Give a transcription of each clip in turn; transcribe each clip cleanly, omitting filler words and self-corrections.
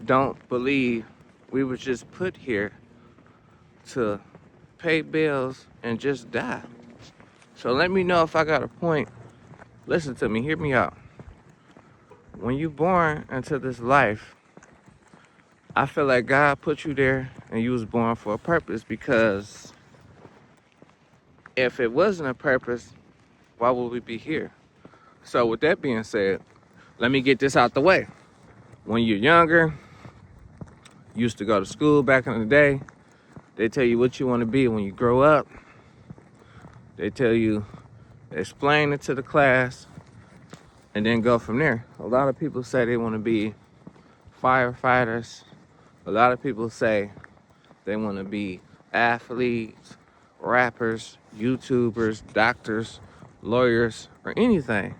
don't believe we were just put here to pay bills and just die. So let me know if I got a point. Listen to me, hear me out. When you born into this life, I feel like God put you there and you was born for a purpose, because if it wasn't a purpose, why would we be here? So with that being said, let me get this out the way. When you're younger, you used to go to school back in the day. They tell you what you want to be when you grow up. They tell you, explain it to the class, and then go from there. A lot of people say they want to be firefighters. A lot of people say they want to be athletes, rappers, YouTubers, doctors, lawyers, or anything.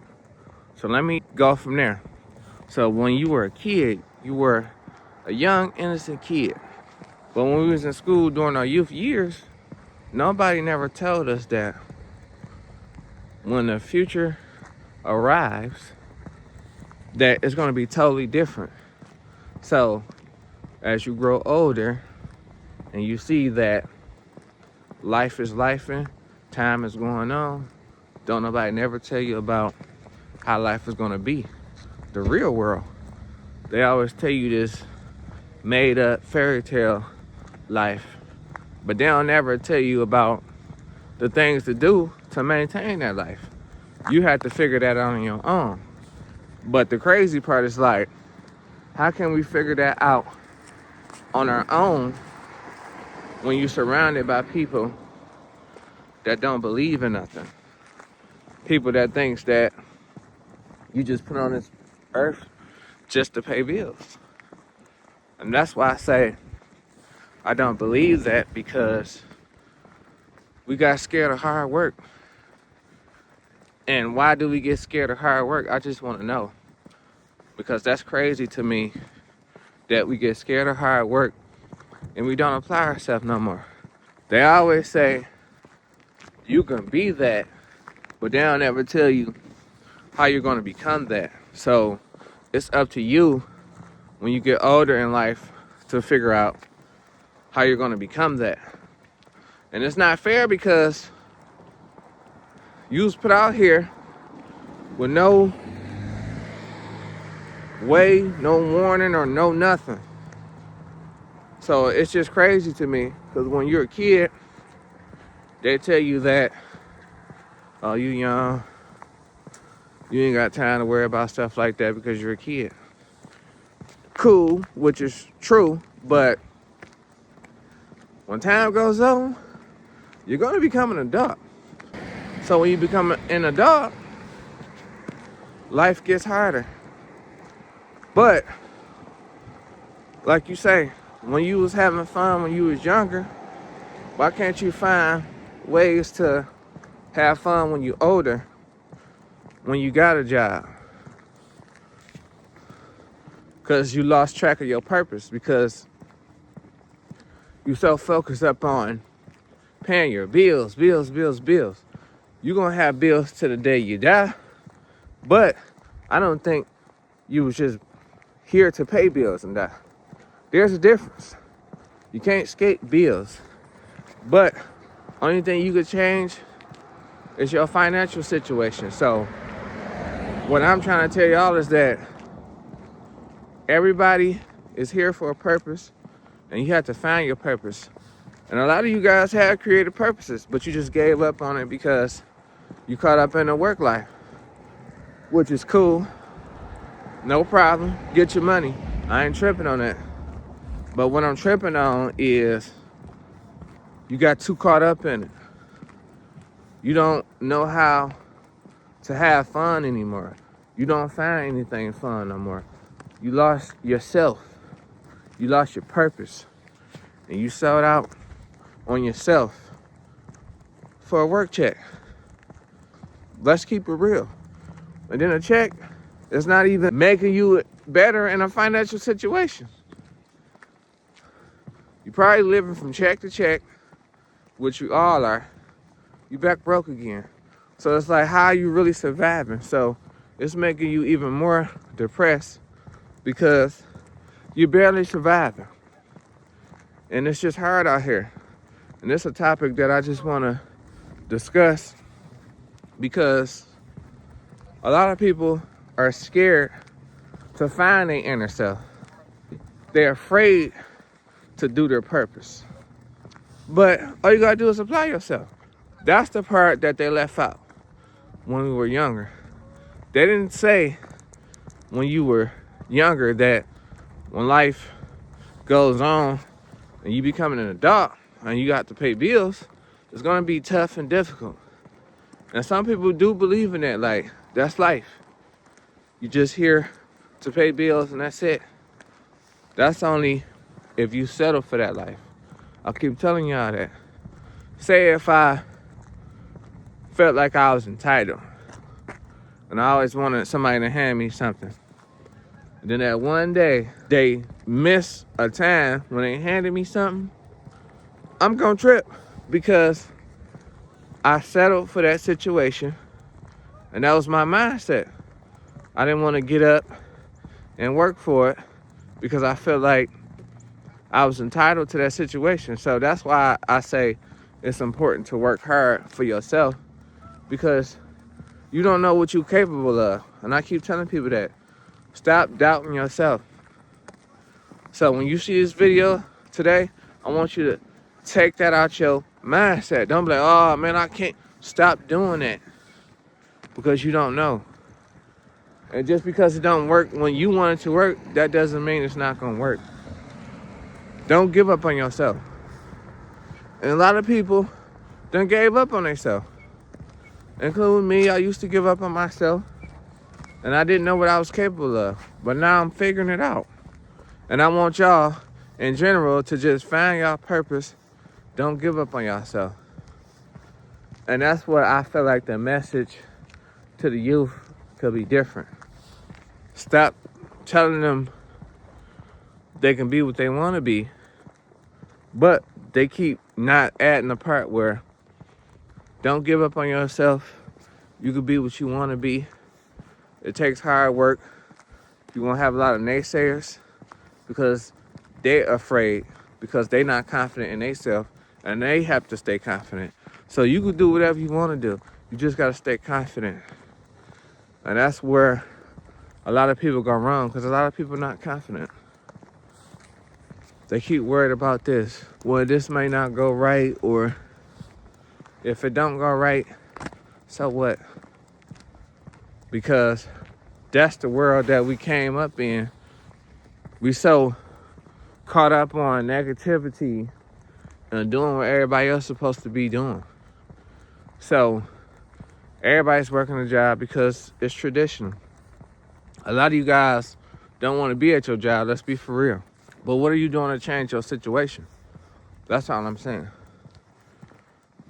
So let me go from there. So when you were a kid, you were a young, innocent kid. But when we was in school during our youth years, nobody never told us that when the future arrives, that it's going to be totally different. So as you grow older and you see that life is lifing, time is going on, don't nobody never tell you about how life is going to be. The real world. They always tell you this made up fairy tale life, but they don't ever tell you about the things to do to maintain that life. You have to figure that out on your own. But the crazy part is, like, how can we figure that out on our own when you're surrounded by people that don't believe in nothing? People that thinks that you just put on this earth just to pay bills. And that's why I say I don't believe that, because we got scared of hard work. And why do we get scared of hard work? I just want to know. Because that's crazy to me that we get scared of hard work and we don't apply ourselves no more. They always say you can be that, but they don't ever tell you how you're going to become that. So it's up to you when you get older in life to figure out how you're going to become that. And it's not fair, because you was put out here with no way, no warning, or no nothing. So it's just crazy to me, because when you're a kid, they tell you that, oh, you young, you ain't got time to worry about stuff like that because you're a kid. Cool, which is true, but when time goes on, you're going to become an adult. So when you become an adult, life gets harder. But like you say, when you was having fun when you was younger, why can't you find ways to have fun when you're older, when you got a job? Because you lost track of your purpose, because you so focused up on paying your bills. You're going to have bills to the day you die, but I don't think you was just here to pay bills and die. There's a difference. You can't escape bills, but only thing you could change is your financial situation. So what I'm trying to tell y'all is that everybody is here for a purpose, and you have to find your purpose. And a lot of you guys have creative purposes, but you just gave up on it because you caught up in the work life, which is cool. No problem. Get your money. I ain't tripping on that. But what I'm tripping on is you got too caught up in it. You don't know how to have fun anymore. You don't find anything fun no more. You lost yourself. You lost your purpose. And you sold out on yourself for a work check. Let's keep it real. And then a check is not even making you better in a financial situation. You're probably living from check to check, which you all are. You back broke again. So it's like, how are you really surviving? So it's making you even more depressed, because you're barely surviving. And it's just hard out here. And it's a topic that I just want to discuss because a lot of people are scared to find their inner self. They're afraid to do their purpose. But all you gotta do is apply yourself. That's the part that they left out when we were younger. They didn't say when you were younger that when life goes on and you becoming an adult and you got to pay bills, it's gonna be tough and difficult. And some people do believe in that, like, that's life. You just here to pay bills and that's it. That's only if you settle for that life. I'll keep telling y'all that. Say if I felt like I was entitled and I always wanted somebody to hand me something. And then that one day they miss a time when they handed me something, I'm gonna trip because I settled for that situation and that was my mindset. I didn't want to get up and work for it because I felt like I was entitled to that situation. So that's why I say it's important to work hard for yourself because you don't know what you're capable of. And I keep telling people that. Stop doubting yourself. So when you see this video today, I want you to take that out your mindset. Don't be like, oh man, I can't. Stop doing that because you don't know. And just because it don't work when you want it to work, that doesn't mean it's not gonna work. Don't give up on yourself. And a lot of people done gave up on themselves. Including me, I used to give up on myself. And I didn't know what I was capable of. But now I'm figuring it out. And I want y'all, in general, to just find y'all purpose. Don't give up on yourself. And that's what I feel like the message to the youth could be different. Stop telling them they can be what they want to be, but they keep not adding the part where don't give up on yourself. You can be what you want to be. It takes hard work. You're going to have a lot of naysayers because they're afraid, because they're not confident in themselves, and they have to stay confident. So you can do whatever you want to do. You just got to stay confident. And that's where a lot of people go wrong, because a lot of people are not confident. They keep worried about this. Well, this may not go right, or if it don't go right, so what? Because that's the world that we came up in. We so caught up on negativity and doing what everybody else is supposed to be doing. So everybody's working a job because it's traditional. A lot of you guys don't want to be at your job, let's be for real. But what are you doing to change your situation? That's all I'm saying.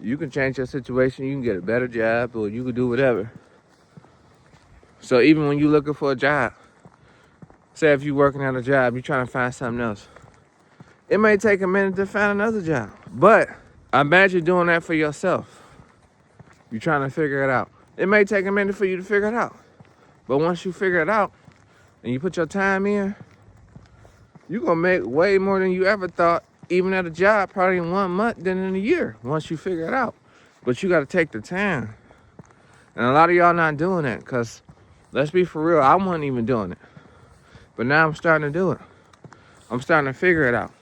You can change your situation, you can get a better job, or you can do whatever. So even when you're looking for a job, say if you're working at a job, you're trying to find something else. It may take a minute to find another job, but imagine doing that for yourself. You're trying to figure it out. It may take a minute for you to figure it out, but once you figure it out and you put your time in, you're going to make way more than you ever thought, even at a job, probably in 1 month than in a year, once you figure it out. But you got to take the time. And a lot of y'all not doing that, because let's be for real, I wasn't even doing it. But now I'm starting to do it. I'm starting to figure it out.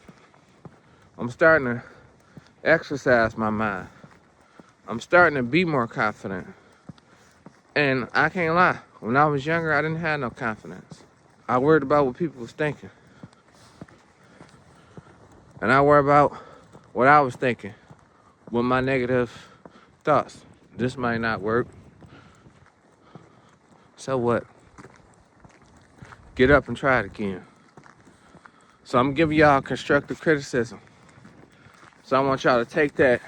I'm starting to exercise my mind. I'm starting to be more confident. And I can't lie, when I was younger, I didn't have no confidence. I worried about what people was thinking. And I worry about what I was thinking with my negative thoughts. This might not work. So what? Get up and try it again. So I'm giving y'all constructive criticism. So I want y'all to take that,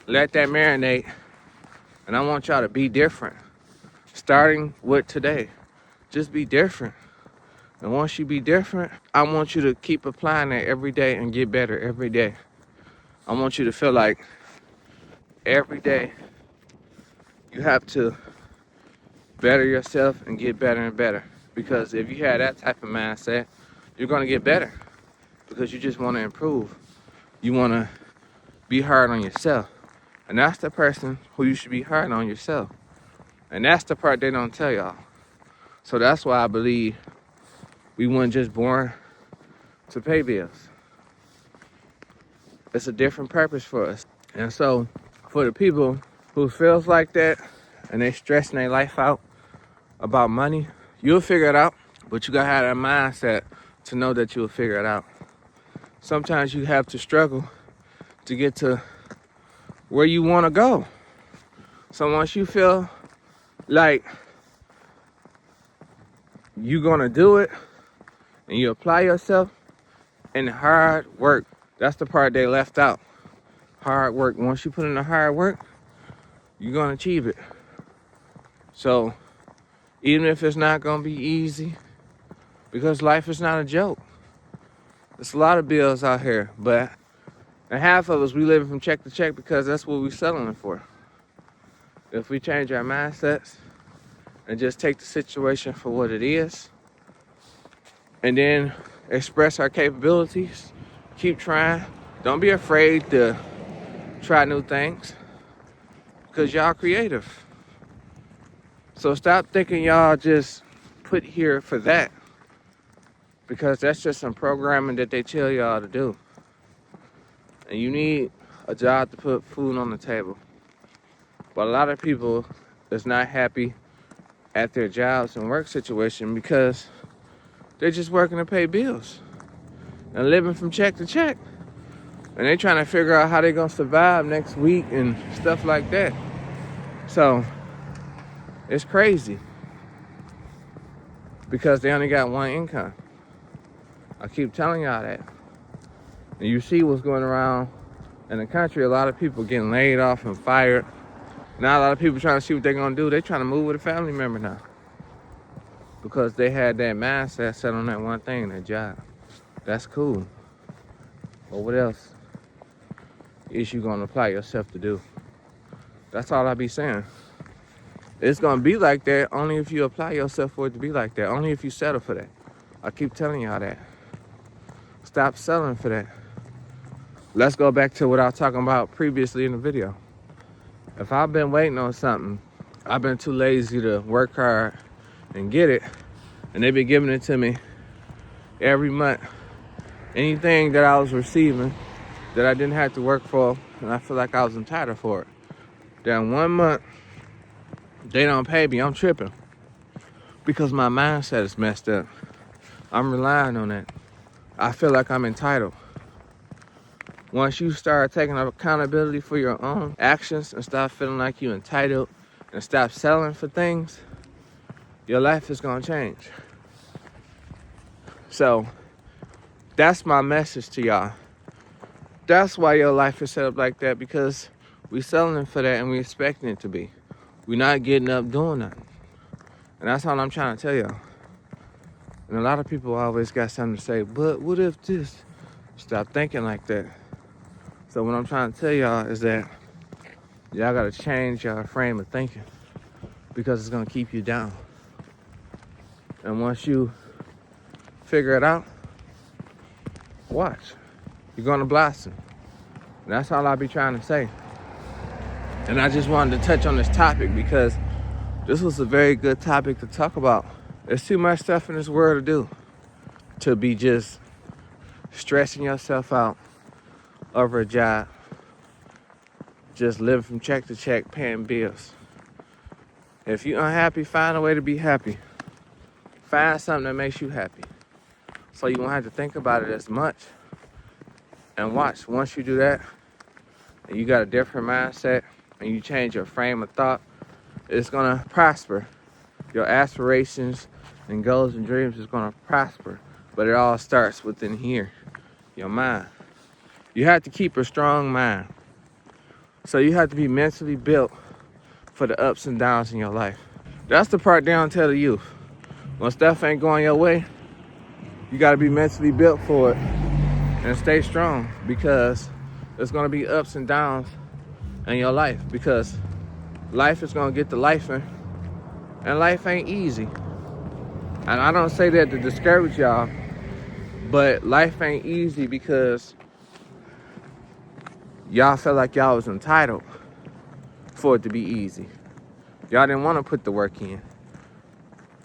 let that marinate, and I want y'all to be different. Starting with today, just be different. And once you be different, I want you to keep applying that every day and get better every day. I want you to feel like every day you have to better yourself and get better and better. Because if you had that type of mindset, you're gonna get better because you just wanna improve. You wanna be hard on yourself. And that's the person who you should be hard on yourself. And that's the part they don't tell y'all. So that's why I believe we weren't just born to pay bills. It's a different purpose for us. And so for the people who feels like that and they stressing their life out about money, you'll figure it out, but you gotta have that mindset to know that you'll figure it out. Sometimes you have to struggle to get to where you wanna go. So once you feel like you're gonna do it and you apply yourself and hard work, that's the part they left out. Hard work. Once you put in the hard work, you're gonna achieve it. So even if it's not gonna be easy, because life is not a joke. There's a lot of bills out here, but and half of us, we living from check to check because that's what we're settling for. If we change our mindsets and just take the situation for what it is, and then express our capabilities, keep trying. Don't be afraid to try new things because y'all creative. So stop thinking y'all just put here for that, because that's just some programming that they tell y'all to do. And you need a job to put food on the table. But a lot of people is not happy at their jobs and work situation because they're just working to pay bills and living from check to check. And they're trying to figure out how they're gonna survive next week and stuff like that. So it's crazy because they only got one income. I keep telling y'all that. And you see what's going around in the country. A lot of people getting laid off and fired. Now a lot of people trying to see what they're gonna do. They're trying to move with a family member now because they had that mindset set on that one thing, that job. That's cool. But what else is you gonna apply yourself to do? That's all I be saying. It's gonna be like that only if you apply yourself for it to be like that. Only if you settle for that. I keep telling y'all that. Stop settling for that. Let's go back to what I was talking about previously in the video. If I've been waiting on something, I've been too lazy to work hard and get it, and they've been giving it to me every month. Anything that I was receiving that I didn't have to work for, and I feel like I was entitled for it. Then 1 month, they don't pay me, I'm tripping. Because my mindset is messed up. I'm relying on that. I feel like I'm entitled. Once you start taking accountability for your own actions and stop feeling like you're entitled and stop settling for things, your life is gonna change. So that's my message to y'all. That's why your life is set up like that, because we selling for that and we expecting it to be. We're not getting up doing nothing. And that's all I'm trying to tell y'all. And a lot of people always got something to say, but what if this? Stop thinking like that. So what I'm trying to tell y'all is that y'all gotta change your frame of thinking, because it's gonna keep you down. And once you figure it out, watch. You're gonna blossom. And that's all I be trying to say. And I just wanted to touch on this topic because this was a very good topic to talk about. There's too much stuff in this world to do to be just stressing yourself out over a job, just living from check to check, paying bills. If you're unhappy, find a way to be happy. Find something that makes you happy, so you won't have to think about it as much. And watch, once you do that, and you got a different mindset, and you change your frame of thought, it's gonna prosper. Your aspirations and goals and dreams is gonna prosper. But it all starts within here, your mind. You have to keep a strong mind. So you have to be mentally built for the ups and downs in your life. That's the part they don't tell the youth. When stuff ain't going your way, you gotta be mentally built for it and stay strong, because there's gonna be ups and downs in your life, because life is gonna get to lifing, and life ain't easy. And I don't say that to discourage y'all. But life ain't easy because y'all felt like y'all was entitled for it to be easy. Y'all didn't want to put the work in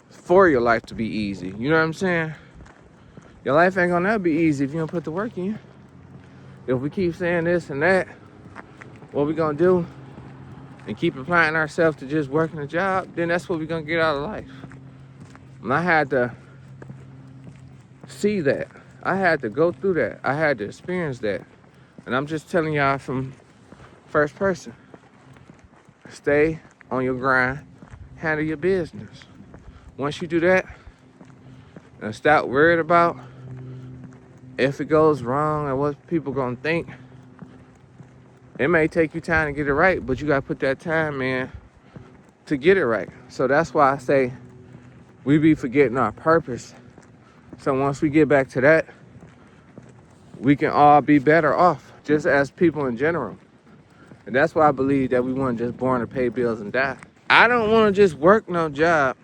for your life to be easy. You know what I'm saying? Your life ain't gonna never be easy if you don't put the work in. If we keep saying this and that, what we gonna do and keep applying ourselves to just working a job, then that's what we gonna get out of life. And I had to see that. I had to go through that. I had to experience that. And I'm just telling y'all from first person. Stay on your grind, handle your business. Once you do that, and stop worried about if it goes wrong and what people gonna think. It may take you time to get it right, but you gotta put that time in to get it right. So that's why I say we be forgetting our purpose. So once we get back to that, we can all be better off, just as people in general. And that's why I believe that we weren't just born to pay bills and die. I don't want to just work no job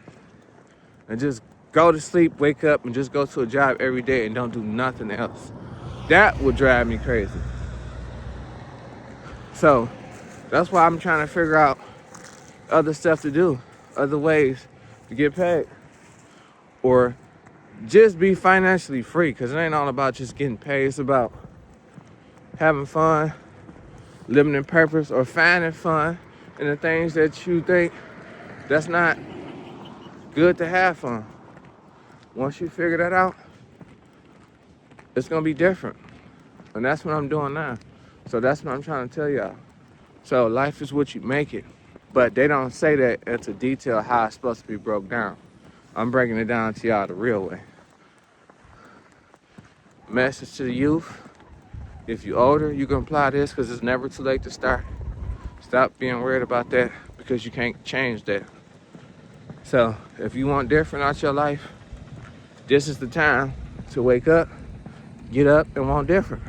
and just go to sleep, wake up, and just go to a job every day and don't do nothing else. That would drive me crazy. So that's why I'm trying to figure out other stuff to do, other ways to get paid, or just be financially free, because it ain't all about just getting paid. It's about having fun, living in purpose, or finding fun in the things that you think that's not good to have fun. Once you figure that out, it's gonna be different. And that's what I'm doing now. So that's what I'm trying to tell y'all. So life is what you make it. But they don't say that into detail how it's supposed to be broke down. I'm breaking it down to y'all the real way. Message to the youth. If you're older, you can apply this, because it's never too late to start. Stop being worried about that, because you can't change that. So if you want different out your life, this is the time to wake up, get up, and want different.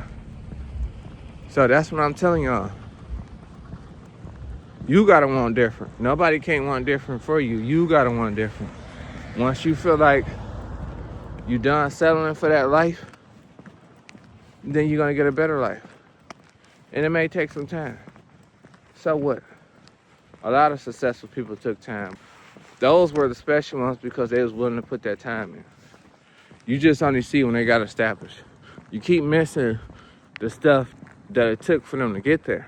So that's what I'm telling y'all. You gotta want different. Nobody can't want different for you. You gotta want different. Once you feel like you're done settling for that life, then you're gonna get a better life. And it may take some time. So what? A lot of successful people took time. Those were the special ones because they was willing to put that time in. You just only see when they got established. You keep missing the stuff that it took for them to get there.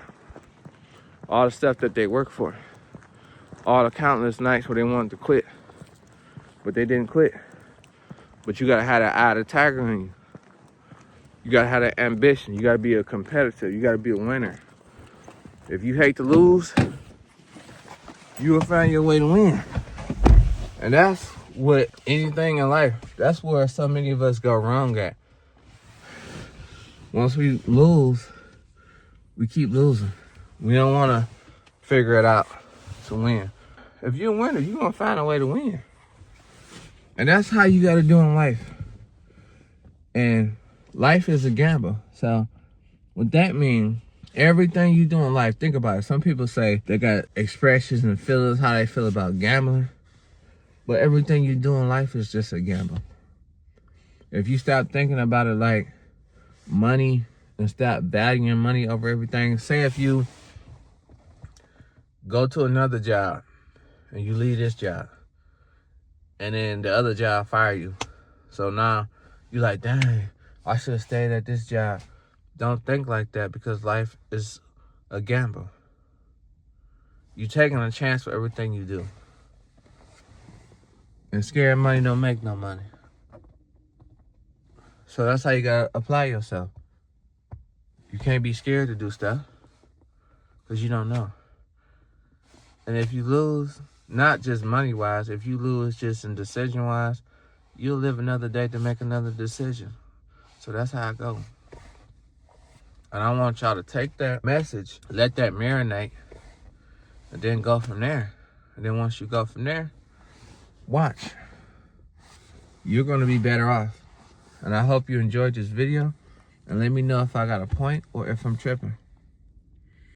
All the stuff that they worked for. All the countless nights where they wanted to quit, but they didn't quit. But you gotta have that eye of the tiger in you. You gotta have that ambition. You gotta be a competitor. You gotta be a winner. If you hate to lose, you will find your way to win. And that's what anything in life, that's where so many of us go wrong at. Once we lose, we keep losing. We don't wanna figure it out to win. If you're a winner, you're gonna find a way to win. And that's how you gotta do in life. And life is a gamble. So what that means, everything you do in life, think about it. Some people say they got expressions and feelings, how they feel about gambling. But everything you do in life is just a gamble. If you stop thinking about it like money and stop valuing money over everything. Say if you go to another job and you leave this job, and then the other job fire you. So now you're like, dang, I should have stayed at this job. Don't think like that, because life is a gamble. You're taking a chance for everything you do. And scared money don't make no money. So that's how you gotta apply yourself. You can't be scared to do stuff, because you don't know. And if you lose, not just money-wise, if you lose just in decision-wise, you'll live another day to make another decision. So that's how I go. And I want y'all to take that message, let that marinate, and then go from there. And then once you go from there, watch. You're gonna be better off. And I hope you enjoyed this video. And let me know if I got a point or if I'm tripping.